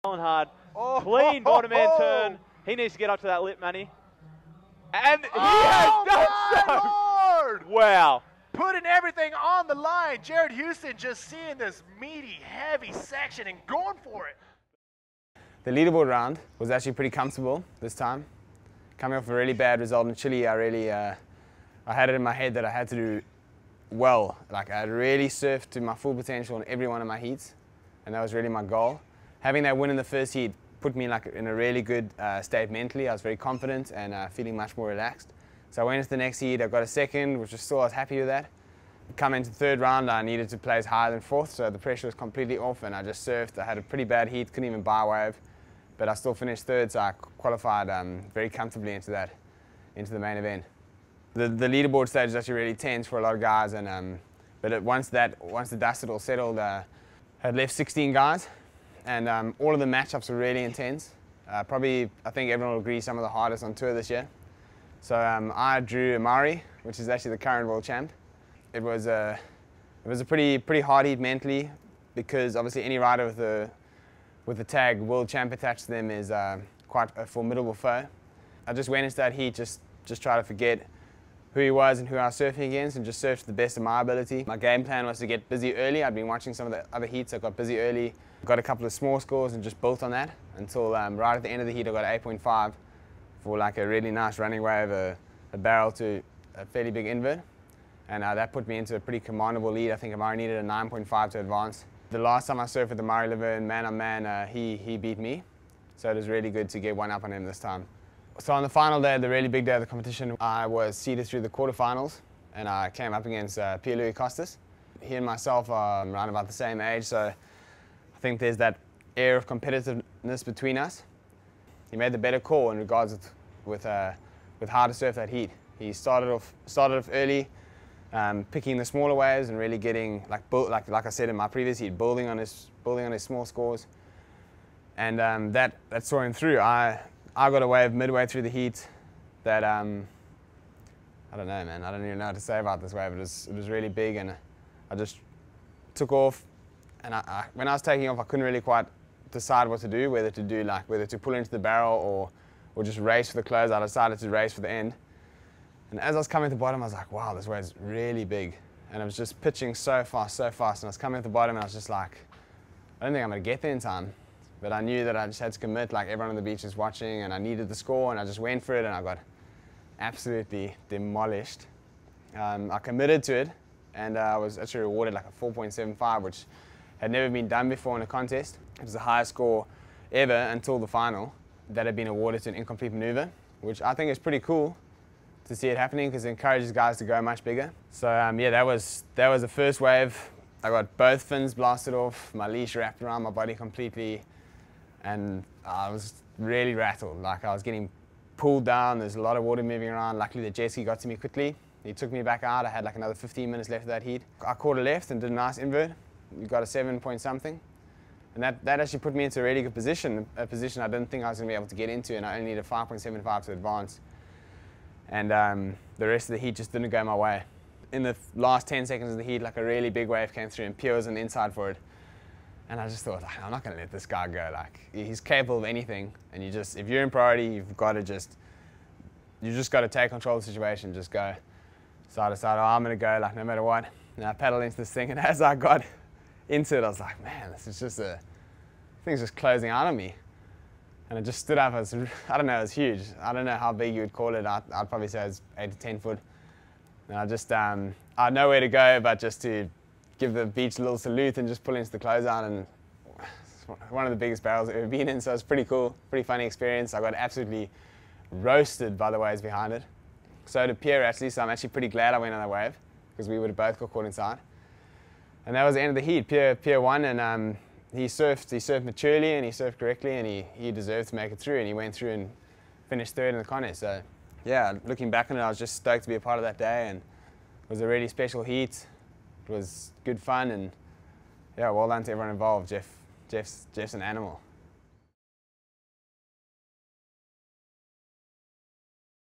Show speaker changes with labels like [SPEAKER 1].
[SPEAKER 1] hard. Clean bottom end turn. He needs to get up to that lip, Manny. And he has done so.
[SPEAKER 2] Lord!
[SPEAKER 1] Wow.
[SPEAKER 2] Putting everything on the line. Jared Houston just seeing this meaty, heavy section and going for it.
[SPEAKER 3] The leaderboard round was actually pretty comfortable this time. Coming off a really bad result in Chile, I had it in my head that I had to do well. Like, I really surfed to my full potential in every one of my heats, and that was really my goal. Having that win in the first heat put me in a really good state mentally. I was very confident and feeling much more relaxed. So I went into the next heat, I got a second, which was still, I was happy with that. Coming into the third round, I needed to place higher than fourth, so the pressure was completely off, and I just surfed. I had a pretty bad heat, couldn't even buy a wave, but I still finished third, so I qualified very comfortably into the main event. The leaderboard stage is actually really tense for a lot of guys, and but once the dust had all settled, I had left 16 guys, and all of the matchups were really intense. Probably, I think everyone will agree, some of the hardest on tour this year. So I drew Amari, which is actually the current world champ. It was a pretty hard heat mentally, because obviously any rider with the tag world champ attached to them is quite a formidable foe. I just went into that heat just try to forget who he was and who I was surfing against, and just surf to the best of my ability. My game plan was to get busy early. I'd been watching some of the other heats. I got busy early, got a couple of small scores and just built on that until right at the end of the heat I got 8.5 for like a really nice running wave, a barrel to a fairly big invert. And that put me into a pretty commandable lead. I think Amari needed a 9.5 to advance. The last time I surfed with Amari Liver in man-on-man, he beat me. So it was really good to get one up on him this time. So on the final day, the really big day of the competition, I was seeded through the quarterfinals, and I came up against Pierre-Louis Costas. He and myself are around about the same age, so I think there's that air of competitiveness between us. He made the better call in regards with how to surf that heat. He started off early, picking the smaller waves and really getting, like I said in my previous heat, building on his small scores, and that saw him through. I got a wave midway through the heat that I don't know, man. I don't even know what to say about this wave. It was really big, and I just took off. And when I was taking off, I couldn't really quite decide what to do, whether to pull into the barrel or just race for the close. I decided to race for the end. And as I was coming to the bottom, I was like, wow, this wave's really big. And it was just pitching so fast, so fast. And I was coming at the bottom, and I was just like, I don't think I'm going to get there in time. But I knew that I just had to commit, like everyone on the beach was watching, and I needed the score, and I just went for it, and I got absolutely demolished. I committed to it, and I was actually rewarded like a 4.75, which had never been done before in a contest. It was the highest score ever until the final that had been awarded to an incomplete maneuver, which I think is pretty cool to see it happening, because it encourages guys to go much bigger. So yeah, that was the first wave. I got both fins blasted off, my leash wrapped around my body completely, and I was really rattled. Like, I was getting pulled down, there's a lot of water moving around. Luckily the jet ski got to me quickly. He took me back out. I had like another 15 minutes left of that heat. I caught a left and did a nice invert. We got a 7 point something. And that actually put me into a really good position, a position I didn't think I was going to be able to get into, and I only needed 5.75 to advance. And the rest of the heat just didn't go my way. In the last 10 seconds of the heat, like a really big wave came through, and Pierre was on the inside for it. And I just thought, like, I'm not going to let this guy go. Like, he's capable of anything, and if you're in priority, you just got to take control of the situation, just go. So I decided, oh, I'm going to go, like, no matter what. And I paddled into this thing, and as I got into it, I was like, man, this is just thing's just closing out on me. And it just stood up. I don't know, it was huge. I don't know how big you would call it. I'd probably say it was 8 to 10 foot. And I had nowhere to go but just to give the beach a little salute and just pull into the closeout, and it's one of the biggest barrels I've ever been in, so it's pretty cool, pretty funny experience. I got absolutely roasted by the waves behind it. So did Pierre actually, so I'm actually pretty glad I went on that wave, because we would have both got caught inside. And that was the end of the heat. Pierre won, and he surfed maturely and he surfed correctly, and he deserved to make it through, and he went through and finished third in the contest. So yeah, looking back on it, I was just stoked to be a part of that day, and it was a really special heat. It was good fun, and yeah, well done to everyone involved. Jeff's an animal.